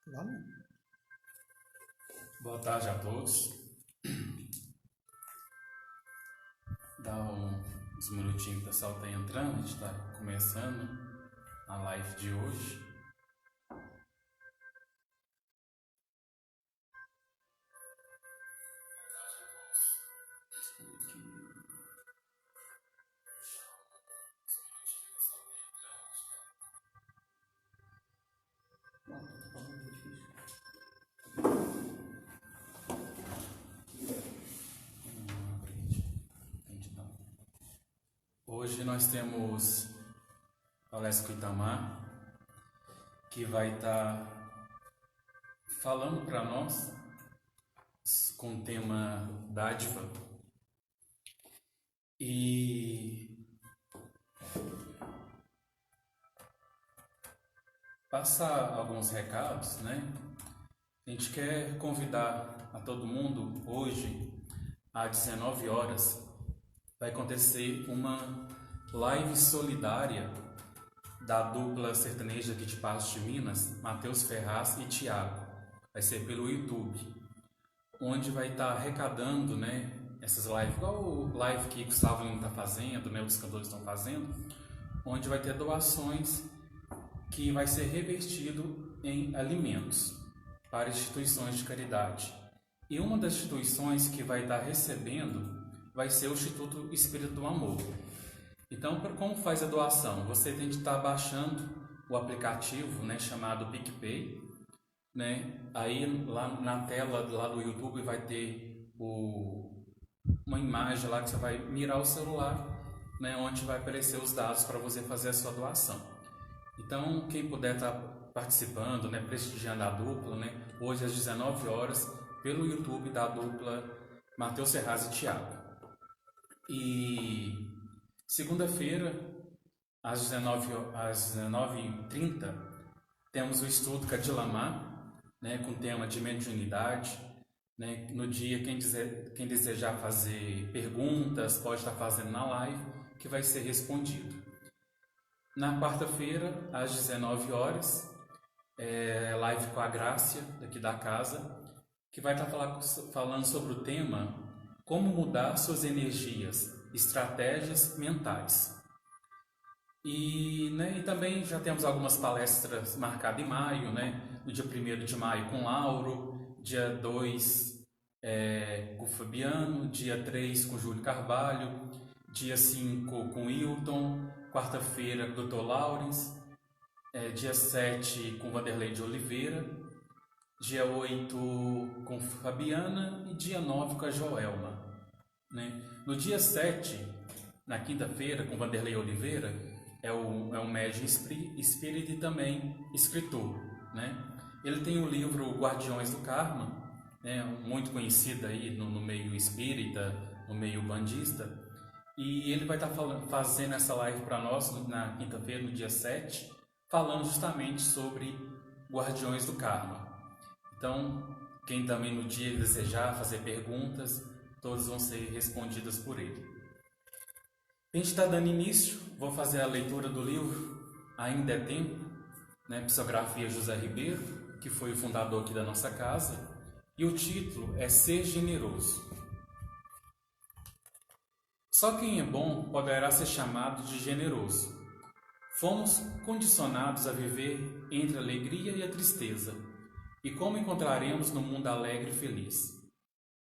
Vamos? Boa tarde a todos. Dá uns minutinhos que o pessoal está entrando, a gente está começando a live de hoje. Hoje nós temos Palestra com Itamar, que vai estar falando para nós com o tema dádiva. E passar alguns recados, né? A gente quer convidar a todo mundo hoje, às 19 horas, vai acontecer uma live solidária da dupla sertaneja aqui de Patos de Minas, Matheus Ferraz e Thiago. Vai ser pelo YouTube, onde vai estar arrecadando, né, essas lives, igual o live que Gustavo Lima está fazendo, né, os cantores estão fazendo, onde vai ter doações que vai ser revertido em alimentos para instituições de caridade. E uma das instituições que vai estar recebendo vai ser o Instituto Espírito do Amor. Então, como faz a doação? Você tem que estar baixando o aplicativo, né, chamado PicPay, né? Aí lá na tela lá do YouTube vai ter uma imagem lá que você vai mirar o celular, né, onde vai aparecer os dados para você fazer a sua doação. Então, quem puder estar participando, né, prestigiando a dupla, né, hoje às 19 horas, pelo YouTube da dupla Matheus Ferraz e Thiago. E segunda-feira, às 19h30, temos o estudo Cadilamar, né, com o tema de mediunidade. Né, no dia, quem desejar fazer perguntas, pode estar fazendo na live, que vai ser respondido. Na quarta-feira, às 19 horas, live com a Grácia, daqui da casa, que vai estar falando sobre o tema como mudar suas energias, estratégias mentais. E também já temos algumas palestras marcadas em maio, né? No dia 1º de maio com Lauro, dia 2 com o Fabiano, dia 3 com o Júlio Carvalho, dia 5 com o Hilton, quarta-feira com o Dr. Laurens, dia 7 com o Vanderlei de Oliveira, dia 8 com Fabiana e dia 9 com a Joelma. Né? No dia 7, na quinta-feira, com Vanderlei Oliveira, é um médium espírita e também escritor. Né? Ele tem o livro Guardiões do Karma, né? Muito conhecido aí no meio espírita, no meio bandista, e ele vai estar fazendo essa live para nós na quinta-feira, no dia 7, falando justamente sobre Guardiões do Karma. Então, quem também no dia desejar fazer perguntas, todas vão ser respondidas por ele. A gente está dando início, vou fazer a leitura do livro Ainda é Tempo, né, psicografia José Ribeiro, que foi o fundador aqui da nossa casa, e o título é Ser Generoso. Só quem é bom poderá ser chamado de generoso. Fomos condicionados a viver entre a alegria e a tristeza, e como encontraremos no mundo alegre e feliz?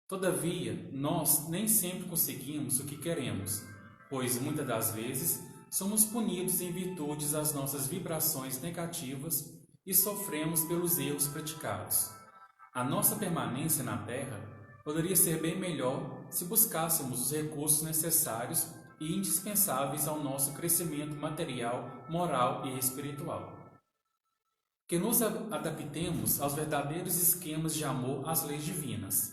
Todavia, nós nem sempre conseguimos o que queremos, pois muitas das vezes somos punidos em virtude das nossas vibrações negativas e sofremos pelos erros praticados. A nossa permanência na Terra poderia ser bem melhor se buscássemos os recursos necessários e indispensáveis ao nosso crescimento material, moral e espiritual. Que nos adaptemos aos verdadeiros esquemas de amor às leis divinas.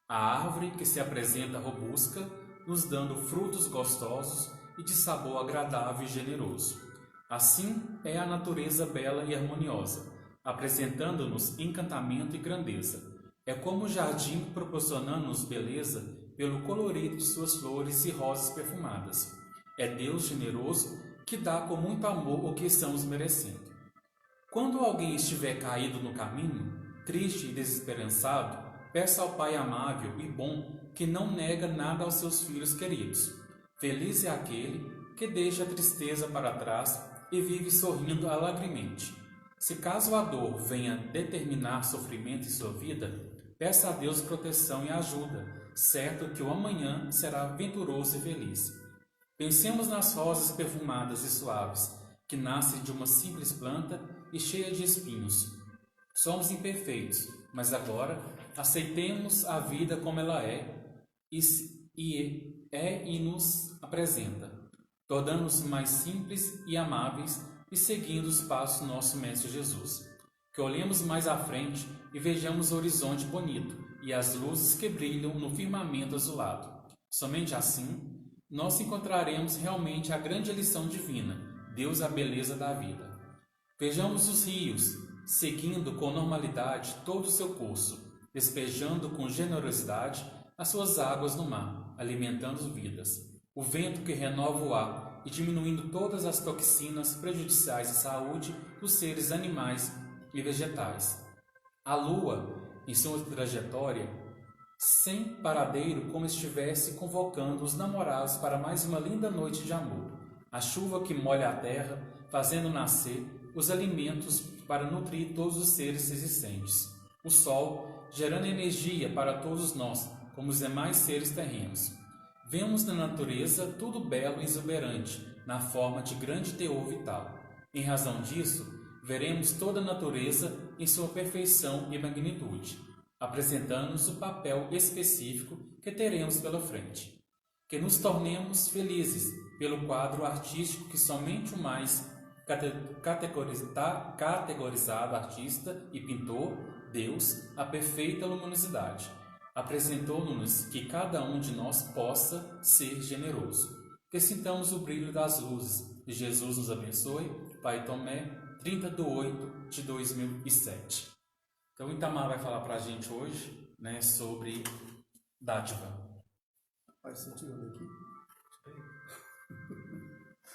A árvore que se apresenta robusta, nos dando frutos gostosos e de sabor agradável e generoso. Assim é a natureza bela e harmoniosa, apresentando-nos encantamento e grandeza. É como o jardim proporcionando-nos beleza pelo colorido de suas flores e rosas perfumadas. É Deus generoso que dá com muito amor o que estamos merecendo. Quando alguém estiver caído no caminho, triste e desesperançado, peça ao Pai amável e bom que não nega nada aos seus filhos queridos. Feliz é aquele que deixa a tristeza para trás e vive sorrindo alegremente. Se caso a dor venha determinar sofrimento em sua vida, peça a Deus proteção e ajuda, certo que o amanhã será venturoso e feliz. Pensemos nas rosas perfumadas e suaves, que nascem de uma simples planta e cheia de espinhos. Somos imperfeitos, mas agora aceitemos a vida como ela é e nos apresenta, tornando-nos mais simples e amáveis e seguindo os passos do nosso Mestre Jesus. Que olhemos mais à frente e vejamos o horizonte bonito e as luzes que brilham no firmamento azulado. Somente assim, nós encontraremos realmente a grande lição divina, Deus, a beleza da vida. Vejamos os rios, seguindo com normalidade todo o seu curso, despejando com generosidade as suas águas no mar, alimentando vidas. O vento que renova o ar e diminuindo todas as toxinas prejudiciais à saúde dos seres animais e vegetais. A lua, em sua trajetória, sem paradeiro, como estivesse convocando os namorados para mais uma linda noite de amor. A chuva que molha a terra, fazendo nascer os alimentos para nutrir todos os seres existentes. O sol, gerando energia para todos nós, como os demais seres terrenos. Vemos na natureza tudo belo e exuberante, na forma de grande teor vital. Em razão disso, veremos toda a natureza em sua perfeição e magnitude, apresentando-nos o papel específico que teremos pela frente. Que nos tornemos felizes pelo quadro artístico que somente o mais categorizado artista e pintor, Deus, a perfeita luminosidade, apresentou-nos que cada um de nós possa ser generoso. Que sintamos o brilho das luzes. E Jesus nos abençoe. Pai Tomé, 30/8/2007. Então, o Itamar vai falar para a gente hoje, né, sobre dádiva. Pode ser tirando aqui?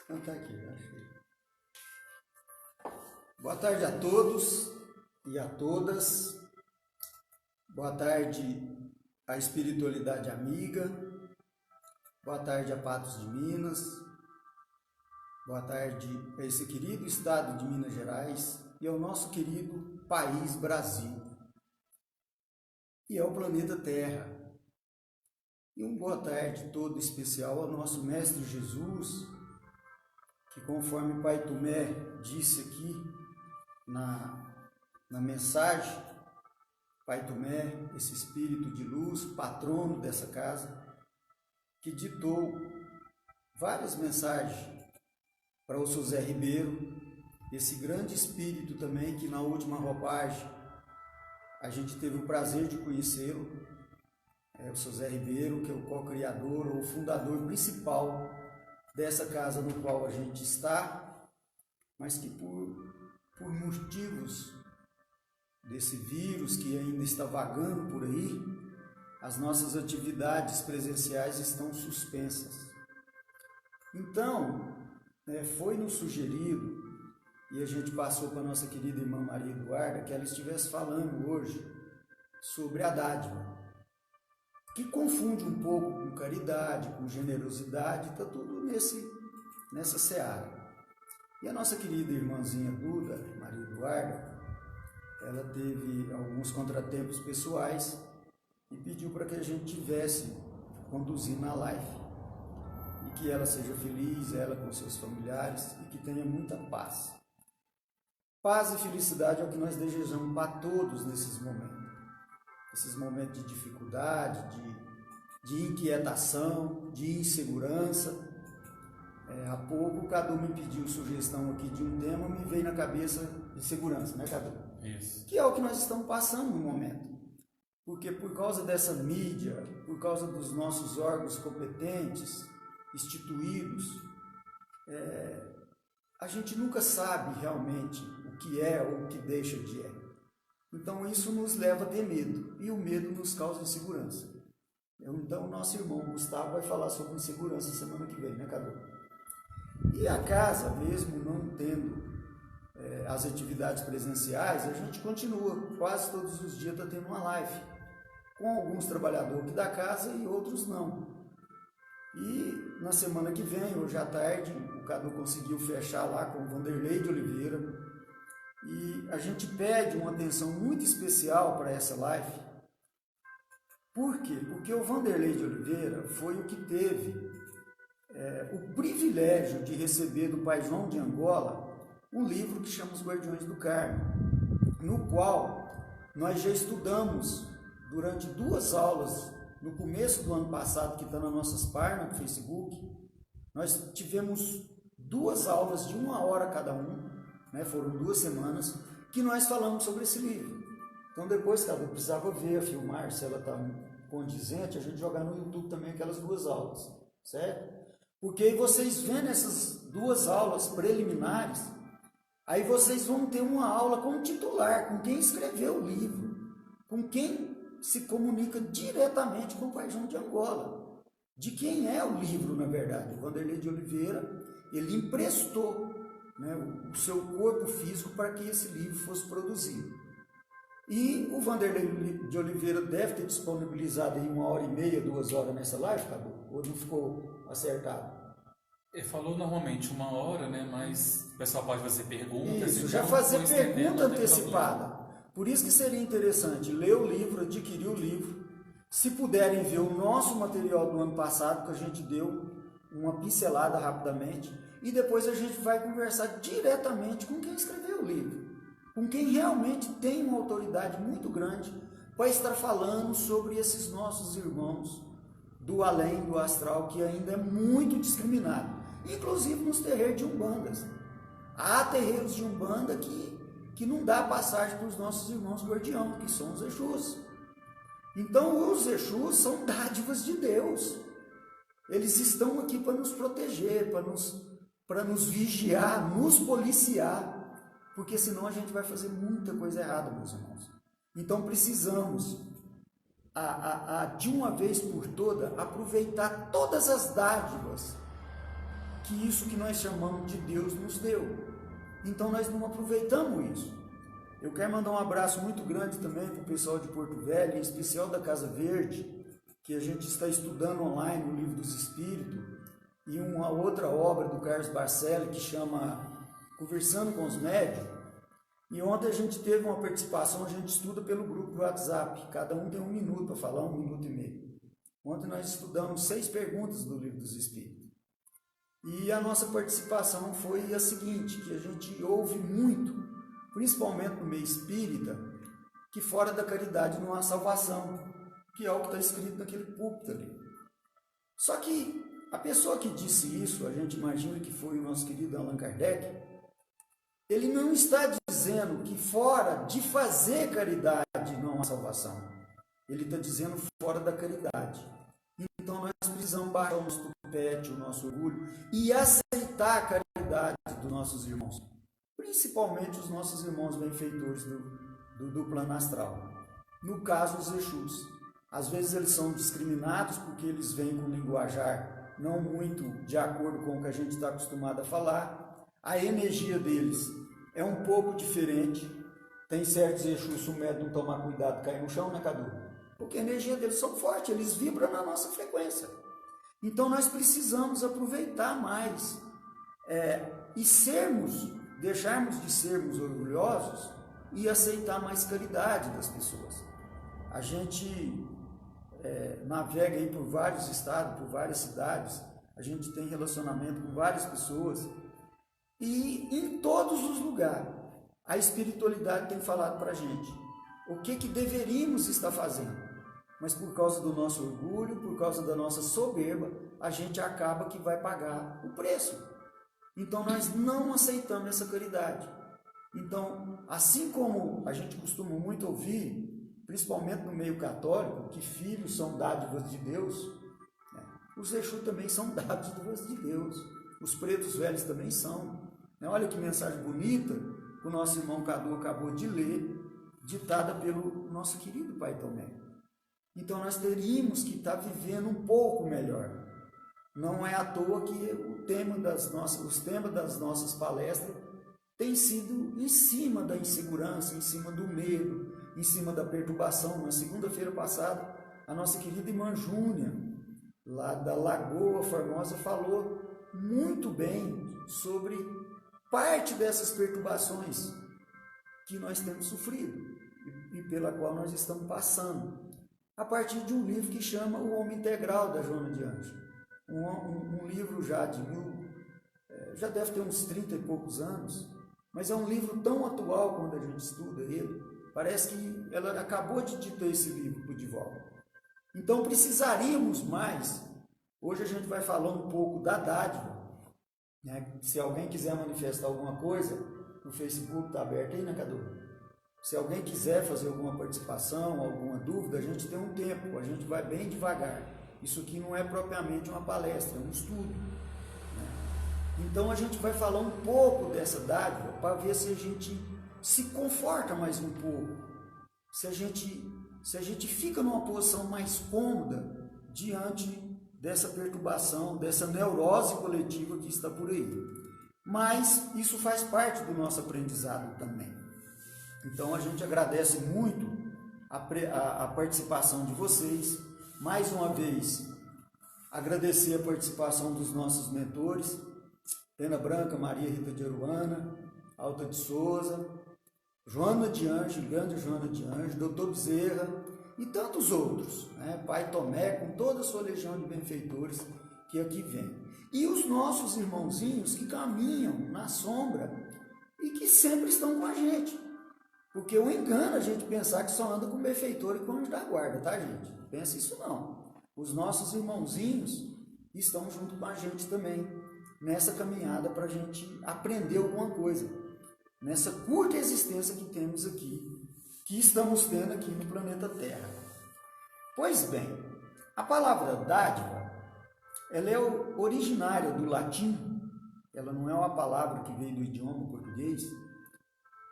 Não, tá aqui, eu achei. Boa tarde a todos e a todas. Boa tarde à espiritualidade amiga. Boa tarde a Patos de Minas. Boa tarde a esse querido estado de Minas Gerais e ao nosso querido país Brasil. E ao planeta Terra. E boa tarde todo especial ao nosso Mestre Jesus, que conforme Pai Tomé disse aqui na mensagem, Pai Tomé, esse espírito de luz, patrono dessa casa, que ditou várias mensagens para o seu Zé Ribeiro, esse grande espírito também que na última roupagem a gente teve o prazer de conhecê-lo, o seu Zé Ribeiro, que é o co-criador ou fundador principal dessa casa no qual a gente está, mas que por motivos desse vírus que ainda está vagando por aí, as nossas atividades presenciais estão suspensas. Então, foi-nos sugerido, e a gente passou para a nossa querida irmã Maria Eduarda, que ela estivesse falando hoje sobre a dádiva, que confunde um pouco com caridade, com generosidade, está tudo nessa seara. E a nossa querida irmãzinha Duda, Maria Eduarda, ela teve alguns contratempos pessoais e pediu para que a gente tivesse conduzindo a live. E que ela seja feliz, ela com seus familiares, e que tenha muita paz. Paz e felicidade é o que nós desejamos para todos nesses momentos. Esses momentos de dificuldade, de inquietação, de insegurança. Há pouco o Cadu me pediu sugestão aqui de um tema, me veio na cabeça de segurança, né, Cadu? Isso. Que é o que nós estamos passando no momento. Porque por causa dessa mídia, por causa dos nossos órgãos competentes, instituídos, a gente nunca sabe realmente o que é ou o que deixa de é. Então isso nos leva a ter medo, e o medo nos causa insegurança. Então o nosso irmão Gustavo vai falar sobre insegurança semana que vem, né, Cadu? E a casa, mesmo não tendo as atividades presenciais, a gente continua, quase todos os dias está tendo uma live, com alguns trabalhadores aqui da casa e outros não. E na semana que vem, hoje à tarde, o Cadu conseguiu fechar lá com o Vanderlei de Oliveira, e a gente pede uma atenção muito especial para essa live. Por quê? Porque o Vanderlei de Oliveira foi o que teve o privilégio de receber do pai João de Angola um livro que chama Os Guardiões do Carmo, no qual nós já estudamos durante 2 aulas no começo do ano passado, que está nas nossas páginas do Facebook. Nós tivemos 2 aulas de 1 hora cada um, né? Foram 2 semanas, que nós falamos sobre esse livro. Então depois, cara, eu precisava ver, filmar, se ela está condizente, a gente jogar no YouTube também aquelas 2 aulas, certo? Porque aí vocês vendo essas 2 aulas preliminares, aí vocês vão ter uma aula com o titular, com quem escreveu o livro, com quem se comunica diretamente com o pai João de Angola, de quem é o livro, na verdade. O Vanderlei de Oliveira, ele emprestou, né, o seu corpo físico para que esse livro fosse produzido. E o Vanderlei de Oliveira deve ter disponibilizado aí 1h30, 2 horas nessa live, acabou? Ou não ficou acertado? Ele falou normalmente 1 hora, né? Mas o pessoal pode fazer perguntas. Isso, então, já fazer pergunta antecipada. Por isso que seria interessante ler o livro, adquirir o livro. Se puderem ver o nosso material do ano passado, que a gente deu uma pincelada rapidamente, e depois a gente vai conversar diretamente com quem escreveu o livro, com quem realmente tem uma autoridade muito grande para estar falando sobre esses nossos irmãos do além, do astral, que ainda é muito discriminado, inclusive nos terreiros de umbandas. Há terreiros de umbanda que não dá passagem para os nossos irmãos guardiãos, que são os Exus. Então os Exus são dádivas de Deus. Eles estão aqui para nos proteger, para nos vigiar, nos policiar, porque senão a gente vai fazer muita coisa errada, meus irmãos. Então precisamos, de uma vez por toda, aproveitar todas as dádivas que isso que nós chamamos de Deus nos deu. Então nós não aproveitamos isso. Eu quero mandar um abraço muito grande também para o pessoal de Porto Velho, em especial da Casa Verde, que a gente está estudando online o Livro dos Espíritos, e uma outra obra do Carlos Barcelli que chama Conversando com os Médiuns. E ontem a gente teve uma participação, a gente estuda pelo grupo do WhatsApp, cada um tem 1 minuto para falar, 1 minuto e meio. Ontem nós estudamos 6 perguntas do Livro dos Espíritos. E a nossa participação foi a seguinte, que a gente ouve muito, principalmente no meio espírita, que fora da caridade não há salvação, que é o que está escrito naquele púlpito ali. Só que a pessoa que disse isso, a gente imagina que foi o nosso querido Allan Kardec, ele não está dizendo que fora de fazer caridade não há salvação. Ele está dizendo fora da caridade. Então nós precisamos baixar o nosso tupete, o nosso orgulho e aceitar a caridade dos nossos irmãos, principalmente os nossos irmãos benfeitores do plano astral. No caso, os Exus. Às vezes eles são discriminados porque eles vêm com linguajar não muito de acordo com o que a gente está acostumado a falar. A energia deles é um pouco diferente. Tem certos Exus, se o médium não tomar cuidado, cai no chão, né, Cadu? Porque a energia deles são fortes, eles vibram na nossa frequência. Então nós precisamos aproveitar mais e deixarmos de sermos orgulhosos e aceitar mais caridade das pessoas. A gente navega aí por vários estados, por várias cidades, a gente tem relacionamento com várias pessoas e em todos os lugares a espiritualidade tem falado para a gente o que deveríamos estar fazendo, mas por causa do nosso orgulho, por causa da nossa soberba, a gente acaba que vai pagar o preço. Então nós não aceitamos essa caridade. Então, assim como a gente costuma muito ouvir, principalmente no meio católico, que filhos são dádivas de Deus, né? Os Exu também são dádivas de Deus, os pretos velhos também são, né? Olha que mensagem bonita que o nosso irmão Cadu acabou de ler, ditada pelo nosso querido Pai Tomé. Então nós teríamos que estar vivendo um pouco melhor. Não é à toa que os temas das nossas palestras tem sido em cima da insegurança, em cima do medo, em cima da perturbação. Na segunda-feira passada, a nossa querida irmã Júnia, lá da Lagoa Formosa, falou muito bem sobre parte dessas perturbações que nós temos sofrido e pela qual nós estamos passando, a partir de um livro que chama O Homem Integral, da Joana de Anjos. Um livro já já deve ter uns 30 e poucos anos, mas é um livro tão atual quando a gente estuda ele. Parece que ela acabou de ter esse livro de volta. Então precisaríamos mais. Hoje a gente vai falar um pouco da dádiva, né? Se alguém quiser manifestar alguma coisa, o Facebook está aberto aí, né, Cadu? Se alguém quiser fazer alguma participação, alguma dúvida, a gente tem um tempo, a gente vai bem devagar. Isso aqui não é propriamente uma palestra, é um estudo, né? Então a gente vai falar um pouco dessa dádiva para ver se a gente se conforta mais um pouco, se a gente fica numa posição mais cômoda diante dessa perturbação, dessa neurose coletiva que está por aí. Mas isso faz parte do nosso aprendizado também. Então a gente agradece muito a participação de vocês. Mais uma vez, agradecer a participação dos nossos mentores, Pena Branca, Maria Rita de Aruana, Alta de Souza, Joana de Anjos, grande Joana de Anjos, Doutor Bezerra e tantos outros, né? Pai Tomé, com toda a sua legião de benfeitores que aqui vem. E os nossos irmãozinhos que caminham na sombra e que sempre estão com a gente. Porque o engano a gente pensar que só anda com benfeitor e com anjo da guarda, tá, gente? Pensa isso não. Os nossos irmãozinhos estão junto com a gente também, nessa caminhada para a gente aprender alguma coisa, nessa curta existência que temos aqui, que estamos tendo aqui no planeta Terra. Pois bem, a palavra dádiva, ela é originária do latim, ela não é uma palavra que veio do idioma português,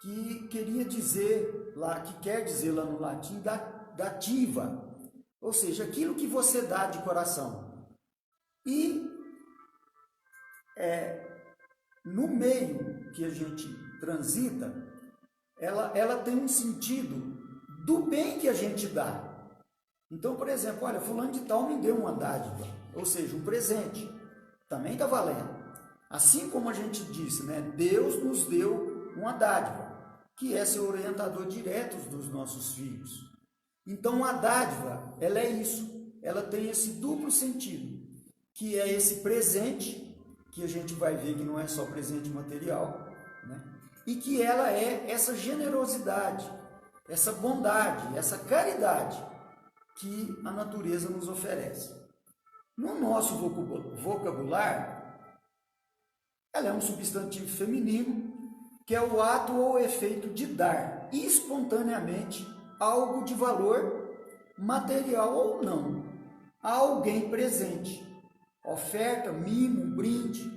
que queria dizer lá, que quer dizer lá no latim dativa, ou seja, aquilo que você dá de coração. E no meio que a gente transita, ela tem um sentido do bem que a gente dá. Então, por exemplo, olha, fulano de tal me deu uma dádiva, ou seja, um presente, também está valendo. Assim como a gente disse, né, Deus nos deu uma dádiva, que é ser orientador direto dos nossos filhos. Então, a dádiva, ela é isso, ela tem esse duplo sentido, que é esse presente, que a gente vai ver que não é só presente material, né? E que ela é essa generosidade, essa bondade, essa caridade que a natureza nos oferece. No nosso vocabulário, ela é um substantivo feminino, que é o ato ou efeito de dar espontaneamente algo de valor, material ou não, a alguém presente. Oferta, mimo, brinde.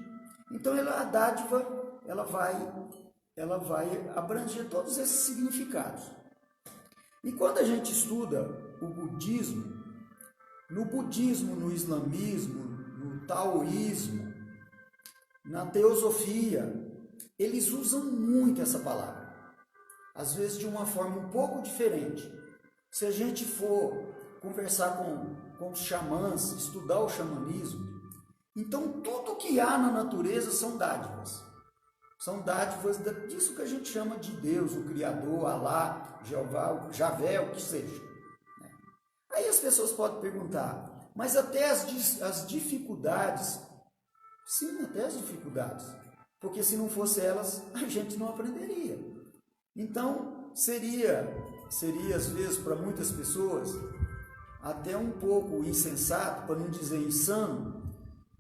Então a dádiva, ela vai abranger todos esses significados. E quando a gente estuda o budismo, no islamismo, no taoísmo, na teosofia, eles usam muito essa palavra, às vezes de uma forma um pouco diferente. Se a gente for conversar com os xamãs, estudar o xamanismo, então tudo que há na natureza são dádivas. São dádivas disso que a gente chama de Deus, o Criador, Alá, Jeová, Javé, o que seja. Aí as pessoas podem perguntar, mas até as dificuldades, sim, até as dificuldades, porque se não fosse elas, a gente não aprenderia. Então, seria às vezes, para muitas pessoas, até um pouco insensato, para não dizer insano,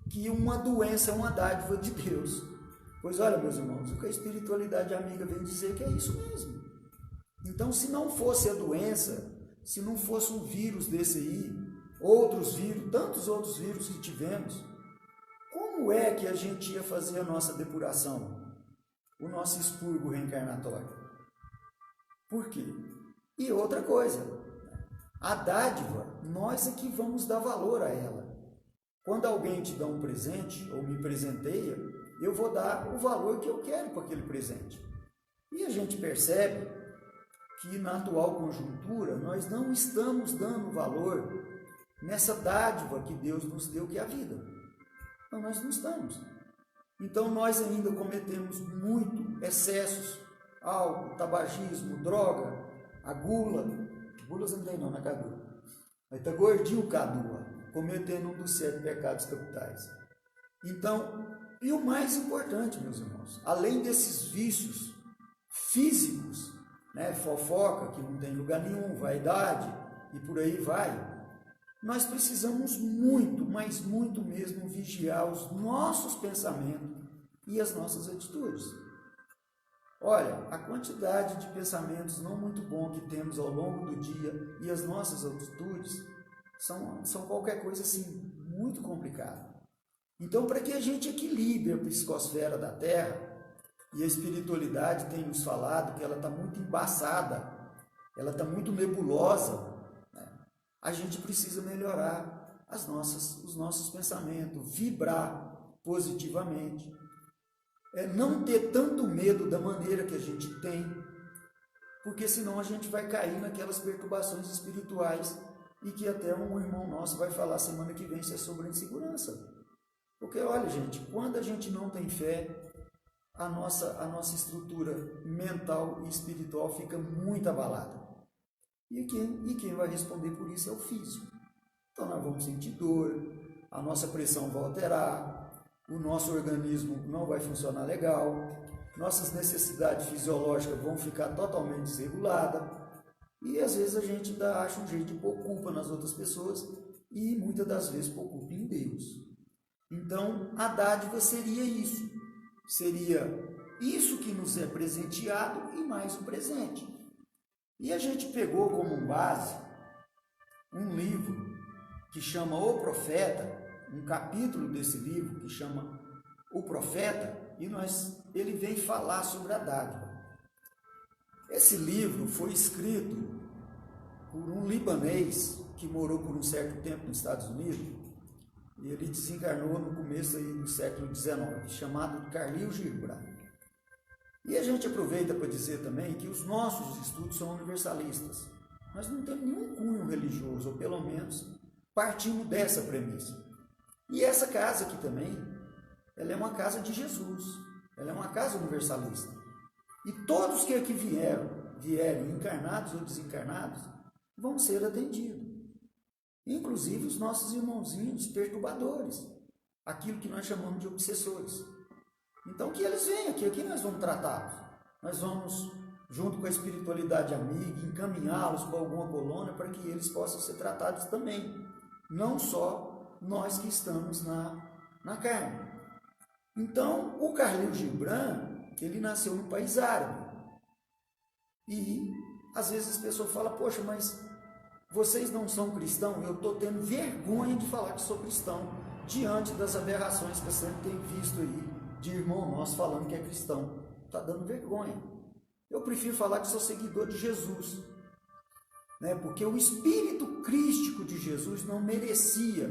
que uma doença é uma dádiva de Deus. Pois olha, meus irmãos, o que a espiritualidade amiga vem dizer que é isso mesmo. Então, se não fosse a doença, se não fosse um vírus desse aí, outros vírus, tantos outros vírus que tivemos, como é que a gente ia fazer a nossa depuração? O nosso expurgo reencarnatório? Por quê? E outra coisa, a dádiva, nós é que vamos dar valor a ela. Quando alguém te dá um presente ou me presenteia, eu vou dar o valor que eu quero para aquele presente. E a gente percebe que na atual conjuntura nós não estamos dando valor nessa dádiva que Deus nos deu, que é a vida. Então nós não estamos. Então nós ainda cometemos muito excessos, álcool, tabagismo, droga, a gula. Gula você não tem não, né, Cadu? Mas tá gordinho o Cadu, cometendo um dos 7 pecados capitais. Então, e o mais importante, meus irmãos, além desses vícios físicos, né, fofoca, que não tem lugar nenhum, vaidade, e por aí vai, nós precisamos muito, mas muito mesmo, vigiar os nossos pensamentos e as nossas atitudes. Olha, a quantidade de pensamentos não muito bons que temos ao longo do dia e as nossas atitudes são qualquer coisa assim, muito complicada. Então, para que a gente equilibre a psicosfera da Terra, e a espiritualidade tem nos falado que ela está muito embaçada, ela está muito nebulosa, né? A gente precisa melhorar os nossos pensamentos, vibrar positivamente, não ter tanto medo da maneira que a gente tem, porque senão a gente vai cair naquelas perturbações espirituais e que até um irmão nosso vai falar semana que vem, se é sobre insegurança. Porque olha, gente, quando a gente não tem fé, a nossa estrutura mental e espiritual fica muito abalada. E quem vai responder por isso é o físico. Então nós vamos sentir dor, a nossa pressão vai alterar, o nosso organismo não vai funcionar legal, nossas necessidades fisiológicas vão ficar totalmente desreguladas, e às vezes a gente ainda acha um jeito de pôr culpa nas outras pessoas e muitas das vezes pôr culpa em Deus. Então a dádiva seria isso. Seria isso que nos é presenteado e mais o presente. E a gente pegou como base um livro que chama O Profeta, um capítulo desse livro que chama O Profeta, e ele vem falar sobre a dádiva. Esse livro foi escrito por um libanês que morou por um certo tempo nos Estados Unidos, e ele desencarnou no começo aí do século XIX, chamado Khalil Gibran. E a gente aproveita para dizer também que os nossos estudos são universalistas. Nós não temos nenhum cunho religioso, ou pelo menos partimos dessa premissa. E essa casa aqui também, ela é uma casa de Jesus, ela é uma casa universalista. E todos que aqui vierem, encarnados ou desencarnados, vão ser atendidos. Inclusive os nossos irmãozinhos perturbadores, aquilo que nós chamamos de obsessores. Então que eles venham aqui nós vamos tratá-los. Nós vamos, junto com a espiritualidade amiga, encaminhá-los para alguma colônia para que eles possam ser tratados também. Não só nós que estamos na carne. Então, o Khalil Gibran, ele nasceu no país árabe. E às vezes as pessoas falam, poxa, mas vocês não são cristãos? Eu estou tendo vergonha de falar que sou cristão diante das aberrações que eu sempre tenho visto aí de irmão nosso falando que é cristão. Está dando vergonha. Eu prefiro falar que sou seguidor de Jesus, né? Porque o espírito crístico de Jesus não merecia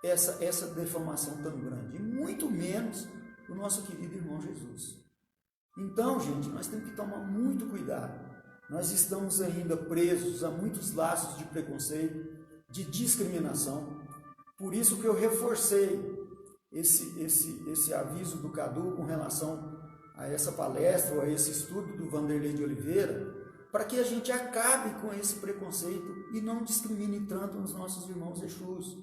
essa deformação tão grande, e muito menos o nosso querido irmão Jesus. Então, gente, nós temos que tomar muito cuidado. Nós estamos ainda presos a muitos laços de preconceito, de discriminação. Por isso que eu reforcei esse aviso do Cadu com relação a essa palestra, ou a esse estudo do Vanderlei de Oliveira, para que a gente acabe com esse preconceito e não discrimine tanto os nossos irmãos Exus.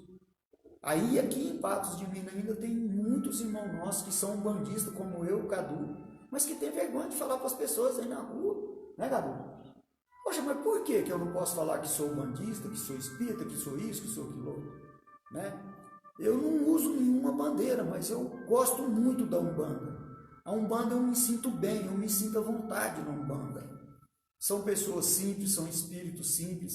Aí aqui em Patos de Minas ainda tem muitos irmãos nossos que são umbandistas, como eu, o Cadu, mas que tem vergonha de falar para as pessoas aí na rua, né, Cadu? Poxa, mas por que eu não posso falar que sou umbandista, que sou espírita, que sou isso, que sou aquilo outro, né? Eu não uso nenhuma bandeira, mas eu gosto muito da Umbanda. A Umbanda eu me sinto bem, eu me sinto à vontade na Umbanda. São pessoas simples, são espíritos simples.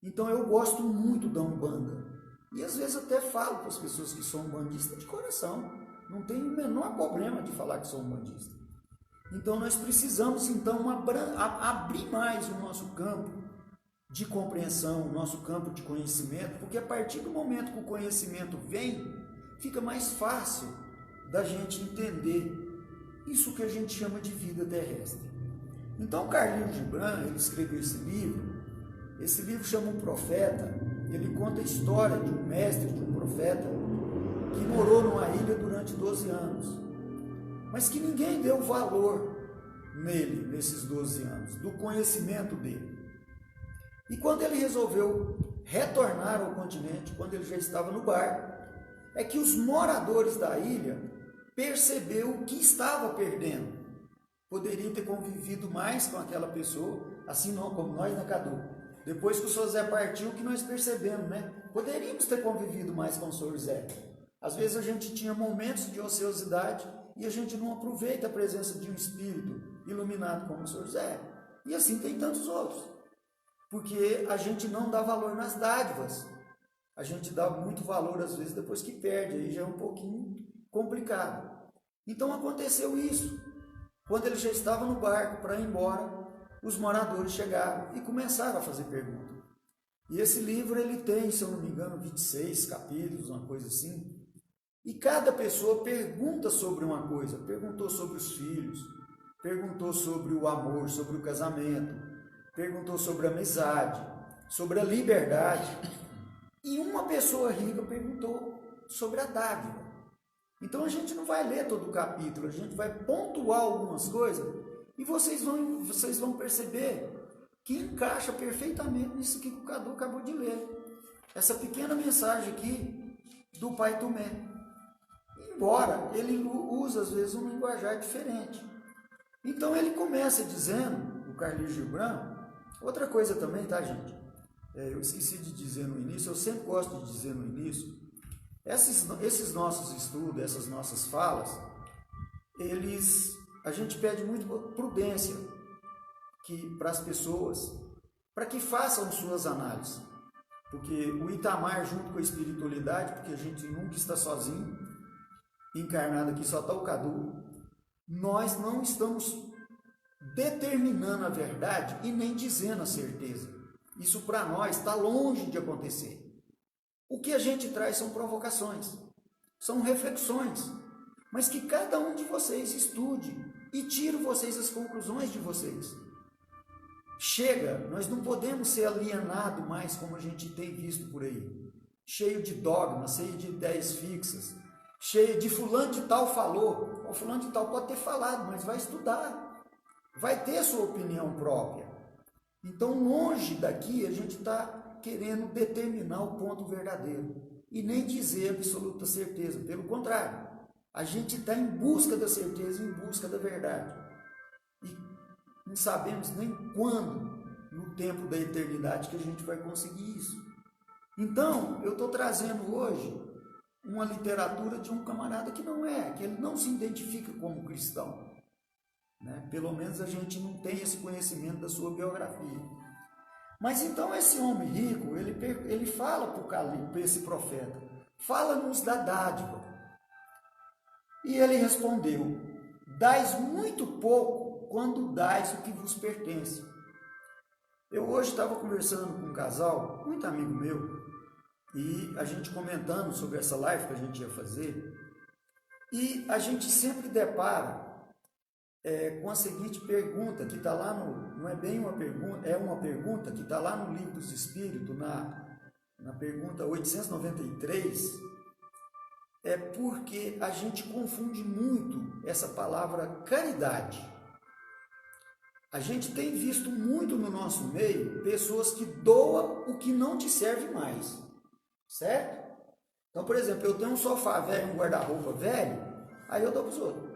Então eu gosto muito da Umbanda. E às vezes até falo para as pessoas que são umbandistas de coração. Não tem o menor problema de falar que sou umbandista. Então nós precisamos então abrir mais o nosso campo de compreensão, o nosso campo de conhecimento, porque a partir do momento que o conhecimento vem, fica mais fácil da gente entender isso que a gente chama de vida terrestre. Então, Khalil Gibran, ele escreveu esse livro chama O Profeta. Ele conta a história de um mestre, de um profeta, que morou numa ilha durante 12 anos, mas que ninguém deu valor nele, nesses 12 anos, do conhecimento dele. E quando ele resolveu retornar ao continente, quando ele já estava no barco, é que os moradores da ilha perceberam o que estava perdendo. Poderia ter convivido mais com aquela pessoa, assim não como nós na Cadu. Depois que o Sr. Zé partiu, o que nós percebemos, né? Poderíamos ter convivido mais com o Sr. Zé. Às vezes a gente tinha momentos de ociosidade e a gente não aproveita a presença de um espírito iluminado como o Sr. Zé. E assim tem tantos outros. Porque a gente não dá valor nas dádivas. A gente dá muito valor, às vezes, depois que perde. Aí já é um pouquinho complicado. Então aconteceu isso. Quando ele já estava no barco para ir embora, os moradores chegaram e começaram a fazer perguntas. E esse livro ele tem, se eu não me engano, 26 capítulos, uma coisa assim. E cada pessoa pergunta sobre uma coisa. Perguntou sobre os filhos, perguntou sobre o amor, sobre o casamento, perguntou sobre a amizade, sobre a liberdade. E uma pessoa rica perguntou sobre a dádiva. Então a gente não vai ler todo o capítulo, a gente vai pontuar algumas coisas e vocês vão perceber que encaixa perfeitamente nisso que o Cadu acabou de ler. Essa pequena mensagem aqui do Pai Tomé. Embora ele usa às vezes um linguajar diferente. Então ele começa dizendo, o Khalil Gibran, outra coisa também, tá, gente? Eu esqueci de dizer no início, eu sempre gosto de dizer no início, esses nossos estudos, essas nossas falas, a gente pede muito prudência para as pessoas, para que façam suas análises. Porque o Itamar, junto com a espiritualidade, porque a gente nunca está sozinho, encarnado aqui, só está o Cadu, nós não estamos determinando a verdade e nem dizendo a certeza. Isso para nós está longe de acontecer. O que a gente traz são provocações, são reflexões, mas que cada um de vocês estude e tire vocês as conclusões de vocês. Chega, nós não podemos ser alienados mais como a gente tem visto por aí, cheio de dogmas, cheio de ideias fixas, cheio de fulano de tal falou, o fulano de tal pode ter falado, mas vai estudar, vai ter sua opinião própria. Então, longe daqui, a gente está querendo determinar o ponto verdadeiro e nem dizer absoluta certeza. Pelo contrário, a gente está em busca da certeza, em busca da verdade. E não sabemos nem quando, no tempo da eternidade, que a gente vai conseguir isso. Então, eu estou trazendo hoje uma literatura de um camarada que ele não se identifica como cristão. Né? Pelo menos a gente não tem esse conhecimento da sua biografia. Mas então esse homem rico, ele fala para esse profeta, fala-nos da dádiva. E ele respondeu, dais muito pouco quando dais o que vos pertence. Eu hoje estava conversando com um casal, muito amigo meu, e a gente comentando sobre essa live que a gente ia fazer, e a gente sempre depara com a seguinte pergunta, que está lá não é bem uma pergunta, é uma pergunta que está lá no Livro dos Espíritos, na pergunta 893, é porque a gente confunde muito essa palavra caridade. A gente tem visto muito no nosso meio pessoas que doam o que não te serve mais, certo? Então, por exemplo, eu tenho um sofá velho, um guarda-roupa velho, aí eu dou para os outros.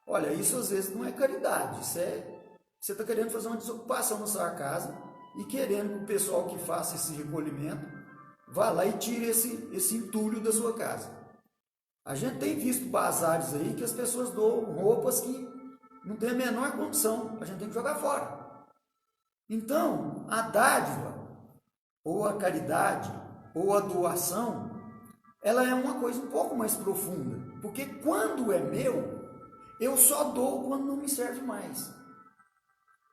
Olha, isso às vezes não é caridade, você está querendo fazer uma desocupação na sua casa e querendo que o pessoal que faça esse recolhimento vá lá e tire esse entulho da sua casa. A gente tem visto bazares aí que as pessoas doam roupas que não tem a menor condição, a gente tem que jogar fora. Então, a dádiva, ou a caridade, ou a doação, ela é uma coisa um pouco mais profunda, porque quando é meu, eu só dou quando não me serve mais.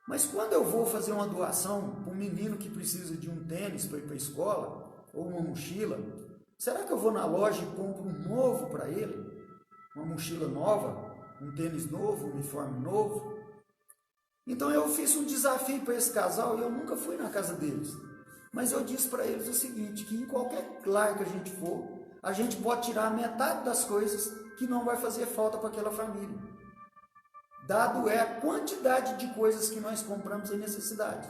Mas quando eu vou fazer uma doação para um menino que precisa de um tênis para ir para a escola, ou uma mochila, será que eu vou na loja e compro um novo para ele? uma mochila nova, um tênis novo, um uniforme novo. Então eu fiz um desafio para esse casal e eu nunca fui na casa deles. Mas eu disse para eles o seguinte, que em qualquer lar que a gente for, a gente pode tirar metade das coisas que não vai fazer falta para aquela família. Dado é a quantidade de coisas que nós compramos em necessidade.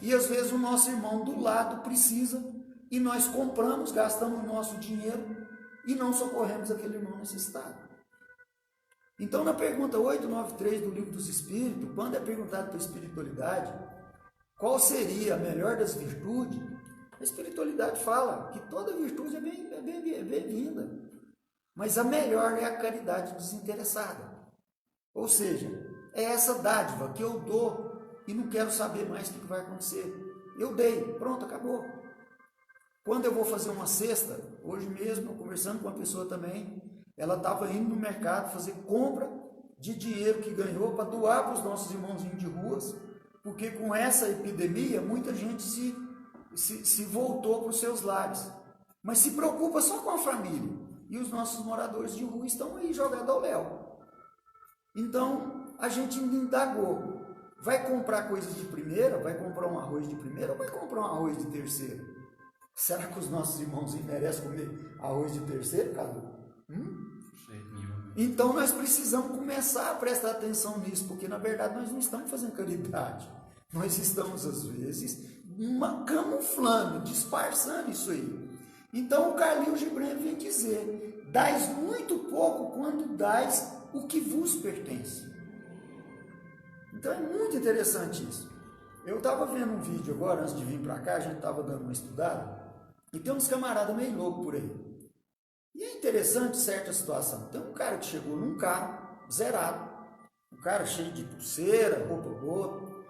E às vezes o nosso irmão do lado precisa e nós compramos, gastamos o nosso dinheiro e não socorremos aquele irmão necessitado. Então na pergunta 893 do Livro dos Espíritos, quando é perguntado para a espiritualidade, qual seria a melhor das virtudes, a espiritualidade fala que toda virtude é bem-vinda, mas a melhor é a caridade desinteressada. Ou seja, é essa dádiva que eu dou e não quero saber mais o que vai acontecer. Eu dei, pronto, acabou. Quando eu vou fazer uma cesta, hoje mesmo, conversando com uma pessoa também, ela estava indo no mercado fazer compra de dinheiro que ganhou para doar para os nossos irmãozinhos de ruas, porque com essa epidemia muita gente se voltou para os seus lares, mas se preocupa só com a família, e os nossos moradores de rua estão aí jogados ao léu. Então a gente indagou, vai comprar coisas de primeira, vai comprar um arroz de primeira ou vai comprar um arroz de terceira? Será que os nossos irmãozinhos merecem comer arroz de terceiro, Cadu? Então nós precisamos começar a prestar atenção nisso, porque na verdade nós não estamos fazendo caridade, nós estamos às vezes camuflando, disfarçando isso aí. Então o Khalil Gibran vem dizer, dais muito pouco quando dais o que vos pertence. Então é muito interessante isso. Eu estava vendo um vídeo agora, antes de vir para cá, a gente estava dando uma estudada, e tem uns camaradas meio loucos por aí. E é interessante certa situação. Tem um cara que chegou num carro zerado, um cara cheio de pulseira, roupa boa,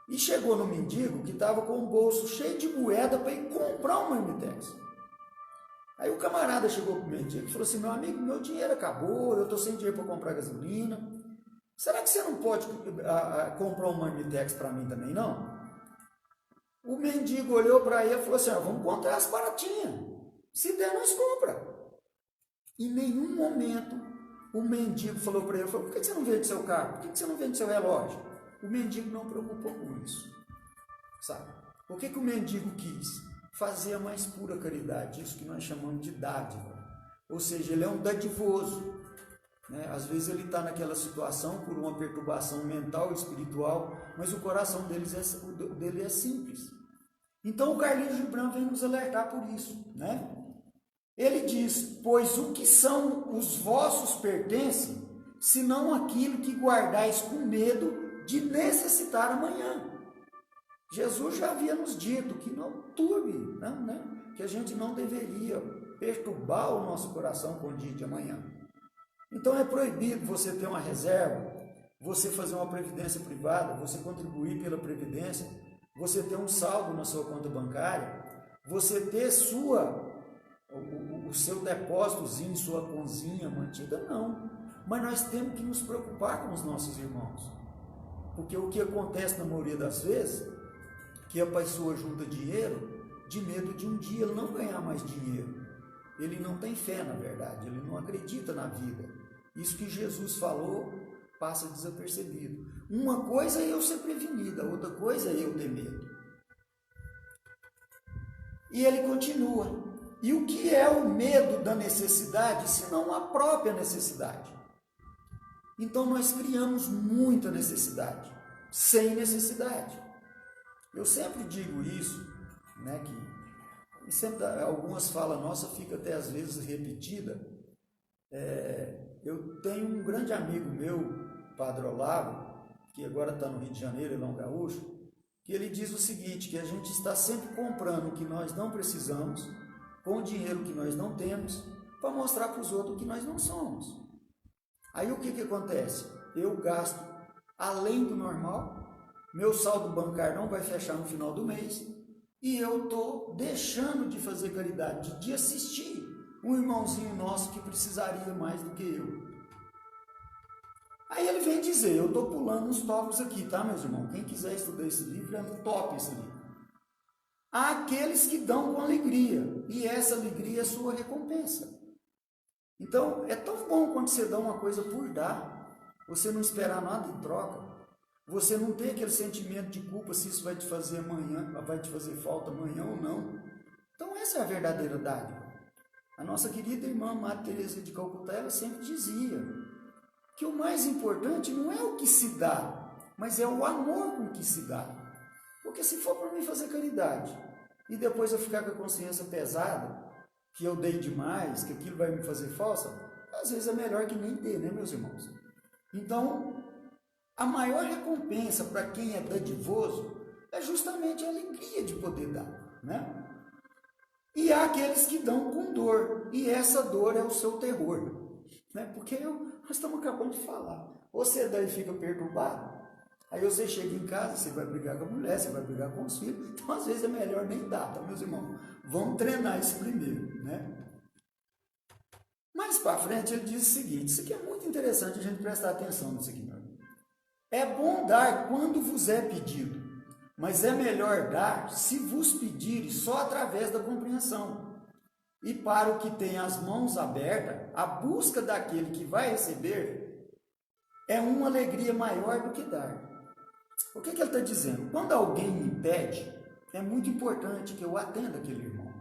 e chegou no mendigo que estava com o bolso cheio de moeda para ir comprar uma Marmitex. Aí o camarada chegou para o mendigo e falou assim, meu amigo, meu dinheiro acabou, eu estou sem dinheiro para comprar gasolina, será que você não pode comprar uma Marmitex para mim também, não? O mendigo olhou para ele e falou assim, vamos comprar as baratinhas, se der nós compra. Em nenhum momento o mendigo falou para ele, por que você não vende seu carro? Por que você não vende seu relógio? O mendigo não preocupou com isso, sabe? O que o mendigo quis? Fazer a mais pura caridade, isso que nós chamamos de dádiva. Ou seja, ele é um dadivoso, né? Às vezes ele está naquela situação por uma perturbação mental e espiritual, mas o coração dele é simples. Então o Khalil Gibran vem nos alertar por isso, né? Ele diz, pois o que são os vossos pertencem, senão aquilo que guardais com medo de necessitar amanhã. Jesus já havia nos dito que não turbe, né? Que a gente não deveria perturbar o nosso coração com o dia de amanhã. Então é proibido você ter uma reserva, você fazer uma previdência privada, você contribuir pela previdência, você ter um saldo na sua conta bancária, você ter o seu depósitozinho, sua conzinha mantida, não. Mas nós temos que nos preocupar com os nossos irmãos. Porque o que acontece na maioria das vezes, que a pessoa junta dinheiro de medo de um dia ele não ganhar mais dinheiro. Ele não tem fé, na verdade, ele não acredita na vida. Isso que Jesus falou passa desapercebido. Uma coisa é eu ser prevenida, outra coisa é eu ter medo. E ele continua. E o que é o medo da necessidade, senão a própria necessidade? Então nós criamos muita necessidade, sem necessidade. Eu sempre digo isso, né, e sempre algumas falas nossas ficam até às vezes repetida. Eu tenho um grande amigo meu, Padre Olavo, que agora está no Rio de Janeiro, ele é um gaúcho, que ele diz o seguinte, que a gente está sempre comprando o que nós não precisamos, com o dinheiro que nós não temos, para mostrar para os outros que nós não somos. Aí o que acontece? Eu gasto além do normal, meu saldo bancário não vai fechar no final do mês, e eu estou deixando de fazer caridade, de assistir um irmãozinho nosso que precisaria mais do que eu. Aí ele vem dizer, eu estou pulando uns tópicos aqui, tá, meus irmãos? Quem quiser estudar esse livro, é top esse livro. Há aqueles que dão com alegria, e essa alegria é sua recompensa. Então, é tão bom quando você dá uma coisa por dar, você não esperar nada em troca, você não ter aquele sentimento de culpa se isso vai te fazer amanhã, vai te fazer falta amanhã ou não. Então, essa é a verdadeira dádiva. A nossa querida irmã Madre Teresa de Calcutá, ela sempre dizia que o mais importante não é o que se dá, mas é o amor com que se dá. Porque se for para mim fazer caridade e depois eu ficar com a consciência pesada, que eu dei demais, que aquilo vai me fazer falsa, às vezes é melhor que nem dê, né, meus irmãos? Então, a maior recompensa para quem é dadivoso é justamente a alegria de poder dar, né? E há aqueles que dão com dor, e essa dor é o seu terror, né? Porque nós estamos acabando de falar. Você daí fica perturbado, aí você chega em casa, você vai brigar com a mulher, você vai brigar com os filhos, então às vezes é melhor nem dar, tá, meus irmãos? Vamos treinar isso primeiro, né? Mais para frente ele diz o seguinte, isso aqui é muito interessante a gente prestar atenção nisso aqui, meu irmão. É bom dar quando vos é pedido, mas é melhor dar se vos pedirem só através da compreensão. E para o que tem as mãos abertas, a busca daquele que vai receber é uma alegria maior do que dar. O que ele está dizendo? Quando alguém me pede, é muito importante que eu atenda aquele irmão.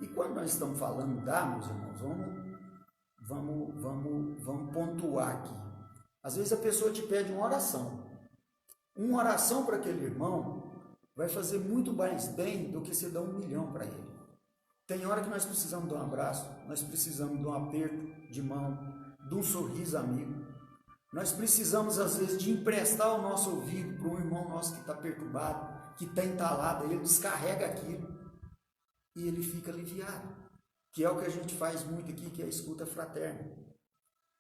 E quando nós estamos falando dar, meus irmãos, vamos pontuar aqui. Às vezes a pessoa te pede uma oração. Uma oração para aquele irmão vai fazer muito mais bem do que você dar 1 milhão para ele. Tem hora que nós precisamos de um abraço, nós precisamos de um aperto de mão, de um sorriso amigo. Nós precisamos, às vezes, de emprestar o nosso ouvido para um irmão nosso que está perturbado, que está entalado, ele descarrega aquilo e ele fica aliviado, que é o que a gente faz muito aqui, que é a escuta fraterna.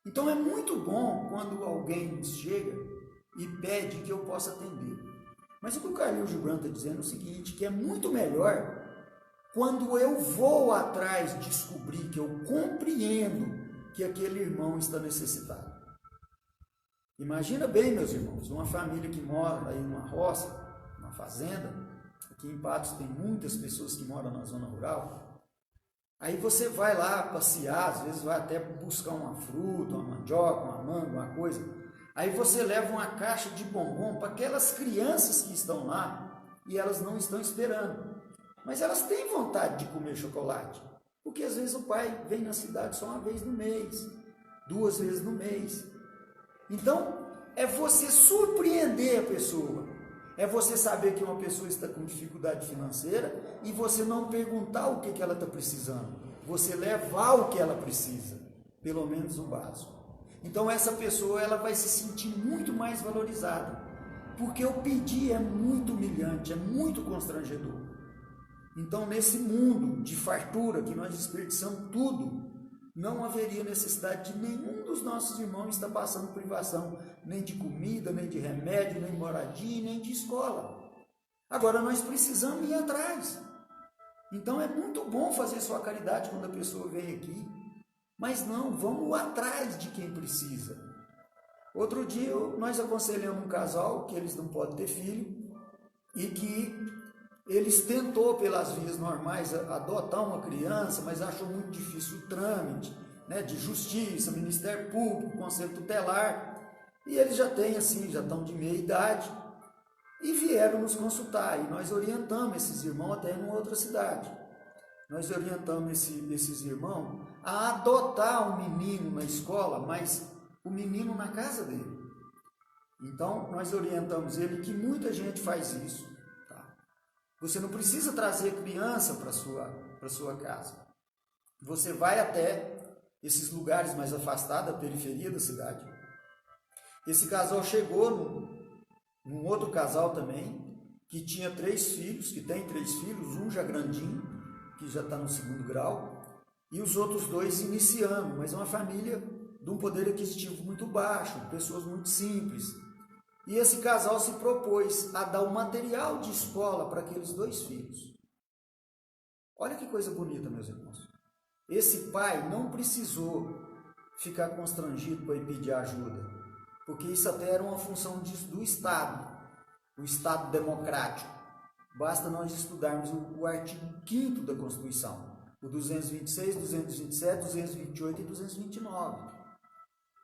Então é muito bom quando alguém nos chega e pede que eu possa atender. Mas o que o Khalil Gibran está dizendo é o seguinte, que é muito melhor quando eu vou atrás descobrir que eu compreendo que aquele irmão está necessitado. Imagina bem, meus irmãos, uma família que mora aí numa roça, numa fazenda, aqui em Patos tem muitas pessoas que moram na zona rural. Aí você vai lá passear, às vezes vai até buscar uma fruta, uma mandioca, uma manga, uma coisa. Aí você leva uma caixa de bombom para aquelas crianças que estão lá e elas não estão esperando. Mas elas têm vontade de comer chocolate, porque às vezes o pai vem na cidade só uma vez no mês, 2 vezes no mês. Então, é você surpreender a pessoa, é você saber que uma pessoa está com dificuldade financeira e você não perguntar o que ela está precisando, você levar o que ela precisa, pelo menos o básico. Então, essa pessoa ela vai se sentir muito mais valorizada, porque o pedir é muito humilhante, é muito constrangedor. Então, nesse mundo de fartura, que nós desperdiçamos tudo, não haveria necessidade de nenhum dos nossos irmãos estar passando privação, nem de comida, nem de remédio, nem de moradia, nem de escola. Agora, nós precisamos ir atrás. Então, é muito bom fazer sua caridade quando a pessoa vem aqui, mas não, vamos atrás de quem precisa. Outro dia, nós aconselhamos um casal que eles não podem ter filho e que eles tentou pelas vias normais adotar uma criança, mas achou muito difícil o trâmite, né, de justiça, Ministério Público, Conselho Tutelar, e eles já têm assim, já estão de meia idade, e vieram nos consultar, e nós orientamos esses irmãos até em outra cidade. Nós orientamos esses irmãos a adotar um menino na escola, mas o menino na casa dele. Então, nós orientamos ele que muita gente faz isso. Você não precisa trazer criança para sua casa. Você vai até esses lugares mais afastados, da periferia da cidade. Esse casal chegou num outro casal também, que tinha 3 filhos, que tem 3 filhos, um já grandinho, que já está no 2º grau, e os outros 2 iniciando, mas é uma família de um poder aquisitivo muito baixo, pessoas muito simples. E esse casal se propôs a dar o material de escola para aqueles 2 filhos. Olha que coisa bonita, meus irmãos. Esse pai não precisou ficar constrangido para ir pedir ajuda, porque isso até era uma função do Estado, o Estado democrático. Basta nós estudarmos o artigo 5º da Constituição. o 226, 227, 228 e 229.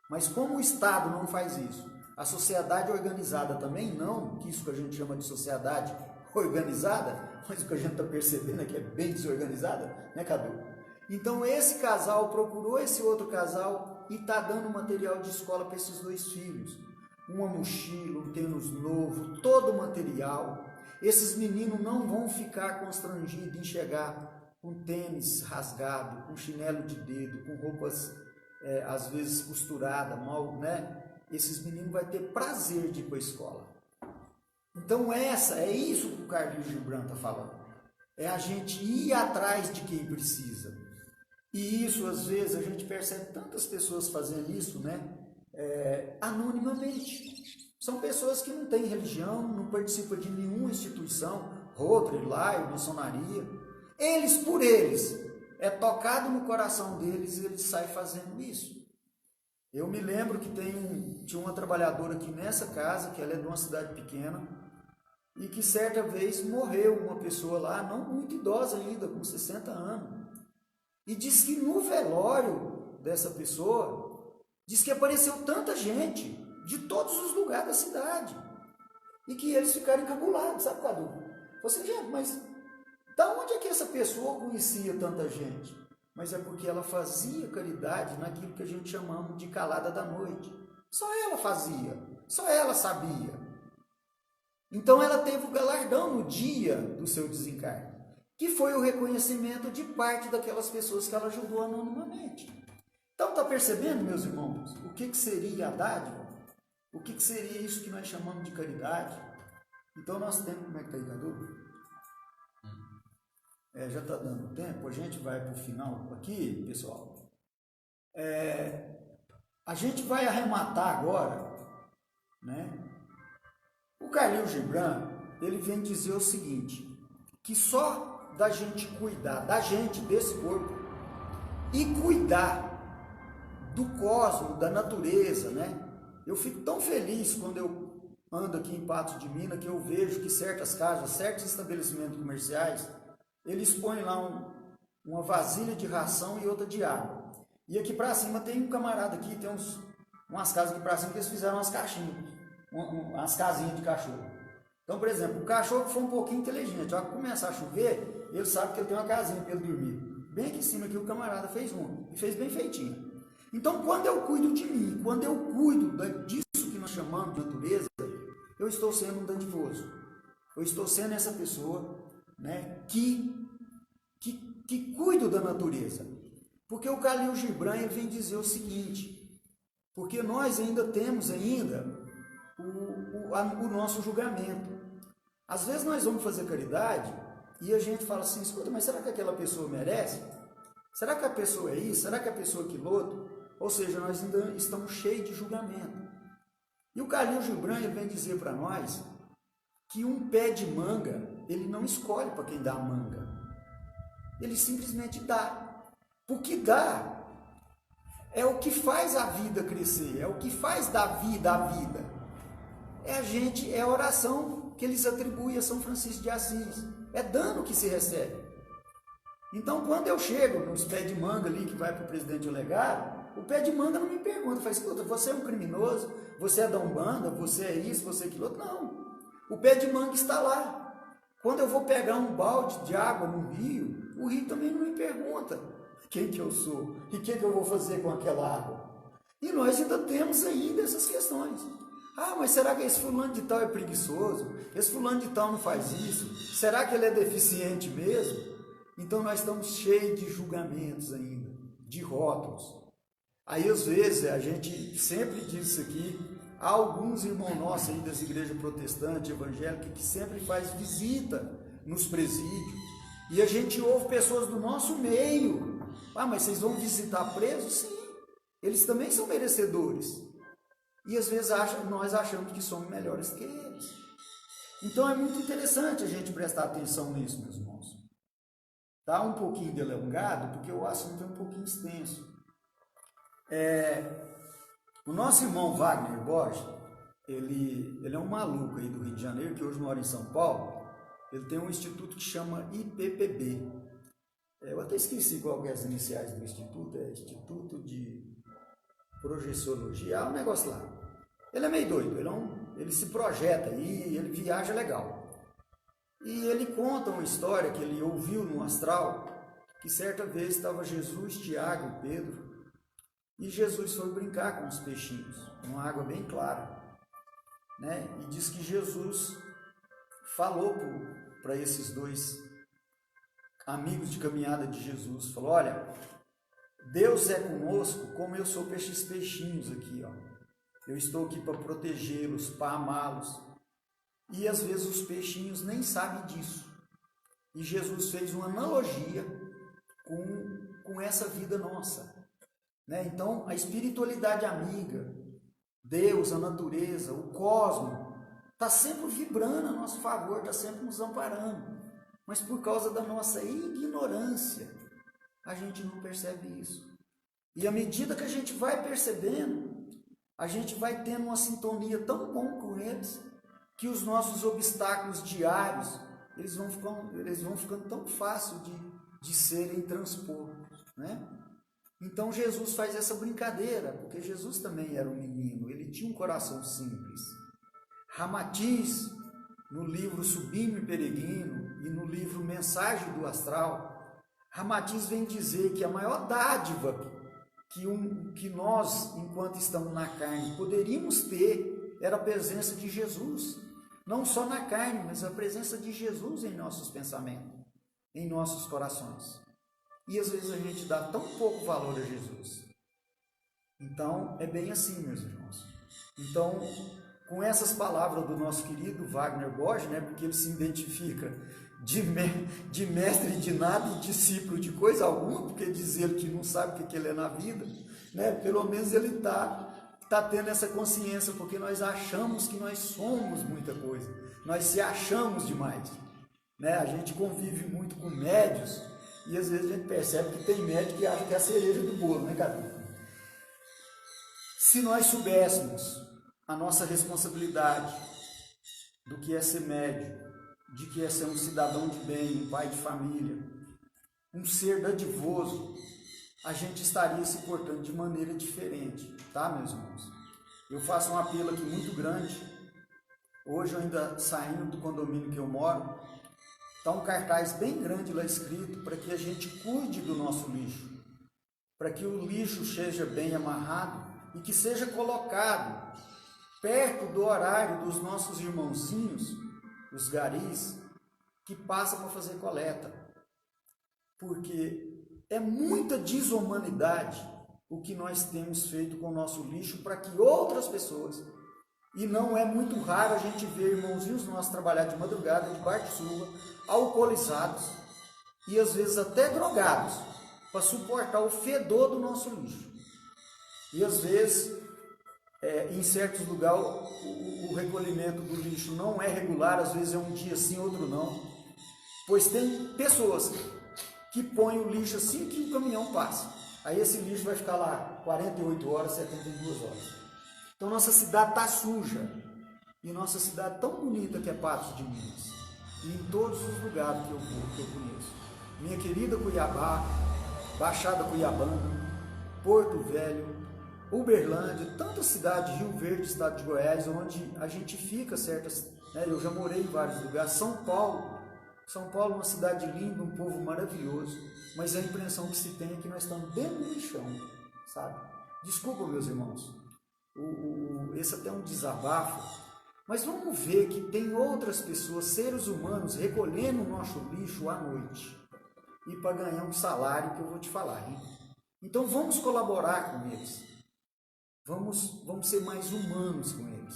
Mas como o Estado não faz isso, a sociedade organizada também não, que isso que a gente chama de sociedade organizada, mas o que a gente está percebendo é que é bem desorganizada, né, Cadu? Então esse casal procurou esse outro casal e está dando material de escola para esses dois filhos. Uma mochila, um tênis novo, todo o material. Esses meninos não vão ficar constrangidos em chegar com tênis rasgado, com chinelo de dedo, com roupas às vezes costuradas, mal, né? Esses meninos vão ter prazer de ir para a escola. Então é isso que o Carlinhos Gibran está falando. É a gente ir atrás de quem precisa. E isso, às vezes, a gente percebe tantas pessoas fazendo isso, né? Anonimamente. São pessoas que não têm religião, não participam de nenhuma instituição, Rotary, Live, maçonaria. Eles, por eles, é tocado no coração deles e eles saem fazendo isso. Eu me lembro que tinha uma trabalhadora aqui nessa casa, que ela é de uma cidade pequena, e que certa vez morreu uma pessoa lá, não muito idosa ainda, com 60 anos. E diz que no velório dessa pessoa, diz que apareceu tanta gente, de todos os lugares da cidade, e que eles ficaram encabulados, sabe, Cadu? Você, gente, mas da onde é que essa pessoa conhecia tanta gente? Mas é porque ela fazia caridade naquilo que a gente chamamos de calada da noite. Só ela fazia, só ela sabia. Então ela teve o galardão no dia do seu desencarne, que foi o reconhecimento de parte daquelas pessoas que ela ajudou anonimamente. Então está percebendo, meus irmãos, o que seria a dádiva? O que seria isso que nós chamamos de caridade? Então nosso tempo, como é que está aí, Cadu? Já está dando tempo, a gente vai para o final aqui, pessoal. A gente vai arrematar agora, né? O Carlinhos Gibran, ele vem dizer o seguinte, que só da gente cuidar, da gente, desse corpo, e cuidar do cosmos, da natureza, né? Eu fico tão feliz quando eu ando aqui em Patos de Minas, que eu vejo que certas casas, certos estabelecimentos comerciais, eles põem lá uma vasilha de ração e outra de água. E aqui para cima tem um camarada aqui, tem umas casas aqui para cima que eles fizeram umas caixinhas, umas casinhas de cachorro. Então, por exemplo, o cachorro que for um pouquinho inteligente, ó, que começar a chover, ele sabe que ele tem uma casinha para ele dormir. Bem aqui em cima aqui o camarada fez uma, e fez bem feitinho. Então, quando eu cuido de mim, quando eu cuido disso que nós chamamos de natureza, eu estou sendo um dadivoso. Eu estou sendo essa pessoa, né, que cuido da natureza. Porque o Carlinhos Gibran, ele vem dizer o seguinte, porque nós ainda temos o nosso julgamento. Às vezes nós vamos fazer caridade e a gente fala assim, escuta, mas será que aquela pessoa merece? Será que a pessoa é isso? Será que a pessoa é aquilo outro? Ou seja, nós ainda estamos cheios de julgamento. E o Carlinhos Gibran, ele vem dizer para nós que um pé de manga, ele não escolhe para quem dá a manga. Ele simplesmente dá. Porque dá é o que faz a vida crescer, é o que faz da vida a vida. É a oração que eles atribuem a São Francisco de Assis. É dano que se recebe. Então, quando eu chego nos pés de manga ali, que vai para o presidente Olegário, o pé de manga não me pergunta, faz, escuta, você é um criminoso, você é da Umbanda, você é isso, você é aquilo outro. Não. O pé de manga está lá. Quando eu vou pegar um balde de água no rio, o rio também não me pergunta quem que eu sou e o que eu vou fazer com aquela água. E nós ainda temos ainda essas questões. Ah, mas será que esse fulano de tal é preguiçoso? Esse fulano de tal não faz isso? Será que ele é deficiente mesmo? Então nós estamos cheios de julgamentos ainda, de rótulos. Aí às vezes a gente sempre diz isso aqui, há alguns irmãos nossos aí das igrejas protestantes, evangélicas, que sempre faz visita nos presídios. E a gente ouve pessoas do nosso meio. Ah, mas vocês vão visitar presos? Sim, eles também são merecedores. E às vezes nós achamos que somos melhores que eles. Então é muito interessante a gente prestar atenção nisso, meus irmãos. Está um pouquinho delongado, porque o assunto é um pouquinho extenso. O nosso irmão Wagner Borges, ele é um maluco aí do Rio de Janeiro, que hoje mora em São Paulo. Ele tem um instituto que chama IPPB. Eu até esqueci qual que é as iniciais do instituto, é Instituto de Projeciologia, um negócio lá. Ele é meio doido, ele se projeta e ele viaja legal. E ele conta uma história que ele ouviu no astral, que certa vez estava Jesus, Tiago e Pedro, e Jesus foi brincar com os peixinhos, uma água bem clara, né? E diz que Jesus falou para esses dois amigos de caminhada de Jesus, falou: olha, Deus é conosco como eu sou para esses peixinhos aqui, ó. Eu estou aqui para protegê-los, para amá-los. E às vezes os peixinhos nem sabem disso. E Jesus fez uma analogia com essa vida nossa, né? Então, a espiritualidade amiga, Deus, a natureza, o cosmos, está sempre vibrando a nosso favor, está sempre nos amparando. Mas por causa da nossa ignorância, a gente não percebe isso. E à medida que a gente vai percebendo, a gente vai tendo uma sintonia tão bom com eles, que os nossos obstáculos diários, eles vão ficando tão fácil de serem transpostos, né? Então Jesus faz essa brincadeira, porque Jesus também era um menino, ele tinha um coração simples. Ramatiz, no livro Sublime Peregrino e no livro Mensagem do Astral, Ramatiz vem dizer que a maior dádiva que nós, enquanto estamos na carne, poderíamos ter era a presença de Jesus. Não só na carne, mas a presença de Jesus em nossos pensamentos, em nossos corações. E às vezes a gente dá tão pouco valor a Jesus. Então, é bem assim, meus irmãos. Então, com essas palavras do nosso querido Wagner Borges, né, porque ele se identifica de mestre de nada e discípulo de coisa alguma, porque diz ele que não sabe o que ele é na vida, né, pelo menos ele está tendo essa consciência, porque nós achamos que nós somos muita coisa, nós se achamos demais, né? A gente convive muito com médios e às vezes a gente percebe que tem médio que acha que é a cereja do bolo, né, Cadu? Se nós soubéssemos a nossa responsabilidade do que é ser médio, de que é ser um cidadão de bem, um pai de família, um ser dadivoso, a gente estaria se portando de maneira diferente, tá, meus irmãos? Eu faço um apelo aqui muito grande. Hoje, eu ainda saindo do condomínio que eu moro, está um cartaz bem grande lá escrito para que a gente cuide do nosso lixo, para que o lixo seja bem amarrado e que seja colocado perto do horário dos nossos irmãozinhos, os garis, que passam para fazer coleta, porque é muita desumanidade o que nós temos feito com o nosso lixo para que outras pessoas, e não é muito raro a gente ver irmãozinhos nossos trabalhar de madrugada, debaixo de chuva, alcoolizados e às vezes até drogados, para suportar o fedor do nosso lixo. E às vezes, em certos lugares, o recolhimento do lixo não é regular, às vezes é um dia sim, outro não, pois tem pessoas que põem o lixo assim que o caminhão passa. Aí esse lixo vai ficar lá 48 horas, 72 horas. Então nossa cidade está suja. E nossa cidade tão bonita que é Patos de Minas. E em todos os lugares que eu vou, que eu conheço. Minha querida Cuiabá, Baixada Cuiabana, Porto Velho, Uberlândia, tanta cidade, Rio Verde, estado de Goiás, onde a gente fica certas, né? Eu já morei em vários lugares. São Paulo é uma cidade linda, um povo maravilhoso, mas a impressão que se tem é que nós estamos bem no lixão, sabe? Desculpa, meus irmãos, esse até é um desabafo, mas vamos ver que tem outras pessoas, seres humanos, recolhendo o nosso lixo à noite e para ganhar um salário que eu vou te falar, hein? Então vamos colaborar com eles, vamos ser mais humanos com eles.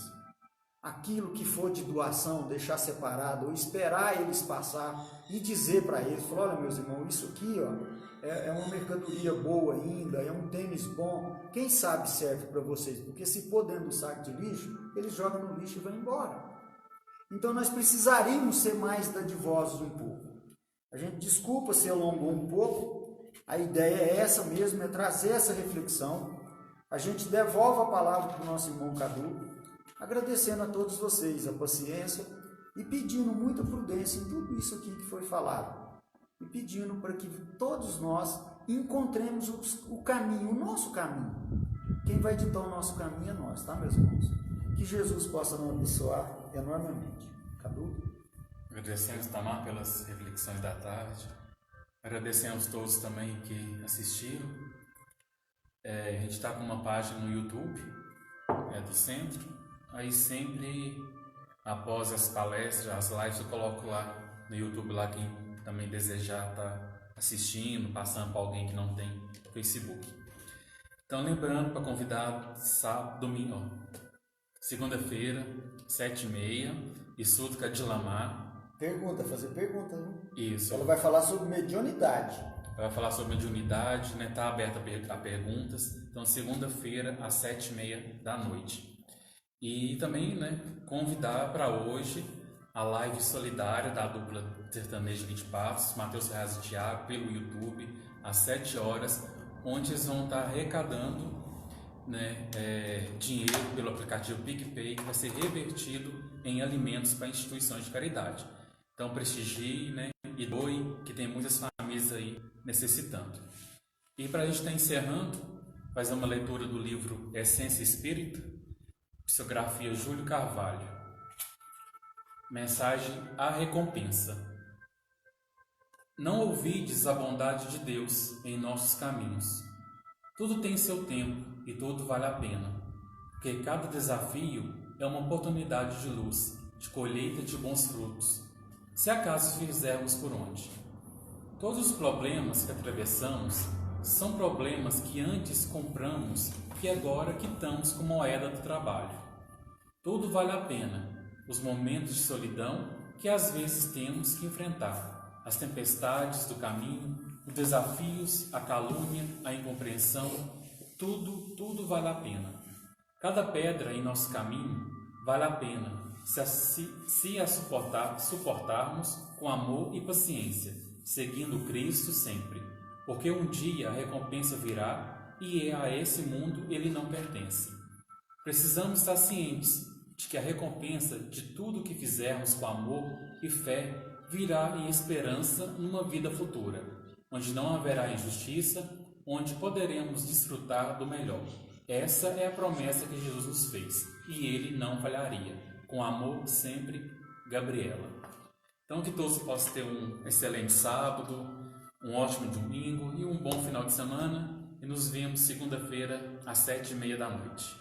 Aquilo que for de doação, deixar separado, ou esperar eles passar e dizer para eles, falar: olha, meus irmãos, isso aqui, ó, é uma mercadoria boa ainda, é um tênis bom, quem sabe serve para vocês, porque se pôr dentro do saco de lixo, eles jogam no lixo e vão embora. Então nós precisaríamos ser mais dadivosos um pouco. A gente, desculpa se alongou um pouco, a ideia é essa mesmo, é trazer essa reflexão. A gente devolve a palavra para o nosso irmão Cadu, agradecendo a todos vocês a paciência e pedindo muita prudência em tudo isso aqui que foi falado. e pedindo para que todos nós encontremos o caminho, o nosso caminho. Quem vai ditar o nosso caminho é nós, tá, meus irmãos? Que Jesus possa nos abençoar enormemente. Cadu? Agradecemos, Tamar, pelas reflexões da tarde. Agradecemos todos também que assistiram. A gente está com uma página no YouTube do centro. Aí sempre, após as palestras, as lives, eu coloco lá no YouTube, lá quem também desejar estar assistindo, passando para alguém que não tem Facebook. Então, lembrando para convidar sábado, domingo, segunda-feira, 7h30, Estudo Cadilamar. Fazer pergunta, né? Isso. Ela vai falar sobre mediunidade. Ela vai falar sobre mediunidade, né? Está aberta a perguntas. Então, segunda-feira, às 7h30 da noite. E também, né, convidar para hoje a live solidária da dupla sertaneja 20 Passos, Matheus Ferraz e Thiago, pelo YouTube, às 7 horas, onde eles vão estar arrecadando, né, dinheiro pelo aplicativo PicPay, que vai ser revertido em alimentos para instituições de caridade. Então, prestigie, né, e doe, que tem muitas famílias aí necessitando. E para a gente estar encerrando, fazer uma leitura do livro Essência Espírita, psicografia Júlio Carvalho. Mensagem à recompensa. Não ouvides a bondade de Deus em nossos caminhos. Tudo tem seu tempo e tudo vale a pena, porque cada desafio é uma oportunidade de luz, de colheita de bons frutos, se acaso fizermos por onde. Todos os problemas que atravessamos são problemas que antes compramos e agora quitamos com moeda do trabalho. Tudo vale a pena, os momentos de solidão que às vezes temos que enfrentar, as tempestades do caminho, os desafios, a calúnia, a incompreensão, tudo vale a pena. Cada pedra em nosso caminho vale a pena se a suportarmos com amor e paciência, seguindo Cristo sempre, porque um dia a recompensa virá e a esse mundo ele não pertence. Precisamos estar cientes de que a recompensa de tudo que fizermos com amor e fé virá em esperança numa vida futura, onde não haverá injustiça, onde poderemos desfrutar do melhor. Essa é a promessa que Jesus nos fez, e Ele não falharia. Com amor sempre, Gabriela. Então que todos possam ter um excelente sábado, um ótimo domingo e um bom final de semana, e nos vemos segunda-feira às 7h30 da noite.